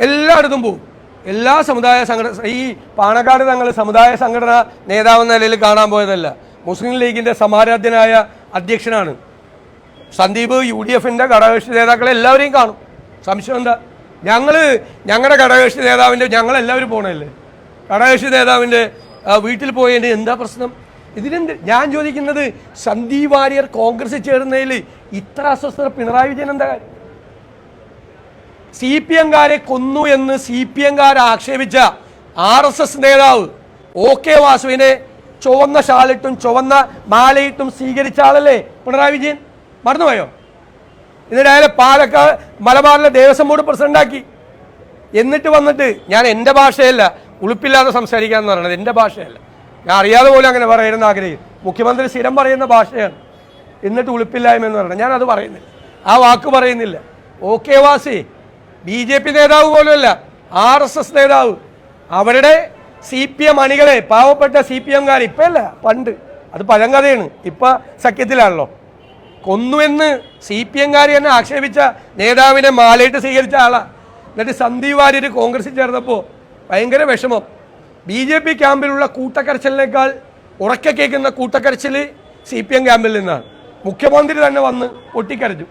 എല്ലായിടത്തും പോകും. എല്ലാ സമുദായ ഈ പാണക്കാട് തങ്ങൾ സമുദായ സംഘടന നേതാവെന്ന നിലയിൽ കാണാൻ പോയതല്ല. മുസ്ലിം ലീഗിൻ്റെ സമാരാധ്യനായ അധ്യക്ഷനാണ് സന്ദീപ്. UDFൻ്റെ ഘടകകക്ഷി നേതാക്കളെ എല്ലാവരെയും കാണും. സംശയം എന്താ? ഞങ്ങളുടെ ഘടകകക്ഷി നേതാവിൻ്റെ ഞങ്ങളെല്ലാവരും പോകണമല്ലേ? ഘടകകക്ഷി നേതാവിൻ്റെ വീട്ടിൽ പോയതിന് എന്താ പ്രശ്നം? ഇതിനെന്ത്? ഞാൻ ചോദിക്കുന്നത്, സന്ദീപ് വാര്യർ കോൺഗ്രസ് ചേർന്നതിൽ ഇത്ര അസ്വസ്ഥത പിണറായി വിജയൻ എന്താ കാര്യം? CPM-കാരെ കൊന്നു എന്ന് CPM-കാരെ ആക്ഷേപിച്ച RSS നേതാവ് OK വാസുവിനെ ചുവന്ന ഷാളിട്ടും ചുവന്ന മാലയിട്ടും സ്വീകരിച്ച ആളല്ലേ പിണറായി വിജയൻ? മറന്നുപോയോ? എന്നിട്ട് അയാളെ പാലക്കാട് മലബാറിലെ ദേവസ്വം ബോർഡ് പ്രസിഡന്റാക്കി. എന്നിട്ട് വന്നിട്ട്, ഞാൻ എൻ്റെ ഭാഷയല്ല ഉളുപ്പില്ലാതെ സംസാരിക്കാമെന്ന് പറയുന്നത്, എൻ്റെ ഭാഷയല്ല, ഞാൻ അറിയാതെ പോലും അങ്ങനെ പറയണമെന്ന് ആഗ്രഹിക്കും. മുഖ്യമന്ത്രി സ്ഥിരം പറയുന്ന ഭാഷയാണ്. എന്നിട്ട് ഉളുപ്പില്ലായ്മ എന്ന് പറയുന്നത് ഞാനത് പറയുന്നില്ല, ആ വാക്ക് പറയുന്നില്ല. OK വാസി BJP നേതാവ് പോലുമല്ല, RSS നേതാവ്. അവരുടെ CPM അണികളെ, പാവപ്പെട്ട CPM-കാർ, ഇപ്പം അല്ല പണ്ട്, അത് പഴങ്കഥയാണ്, ഇപ്പം സഖ്യത്തിലാണല്ലോ. കൊന്നുവെന്ന് CPM-കാർ തന്നെ ആക്ഷേപിച്ച നേതാവിനെ മാലയിട്ട് സ്വീകരിച്ച ആളാണ്. എന്നിട്ട് സന്ദീപ് വാര്യർ കോൺഗ്രസിൽ ചേർന്നപ്പോൾ ഭയങ്കര വിഷമം. BJP ക്യാമ്പിലുള്ള കൂട്ടക്കരച്ചിലിനേക്കാൾ ഉറക്കെ കേൾക്കുന്ന കൂട്ടക്കരച്ചിൽ CPM ക്യാമ്പിൽ നിന്നാണ്. മുഖ്യമന്ത്രി തന്നെ വന്ന് പൊട്ടിക്കരച്ചു.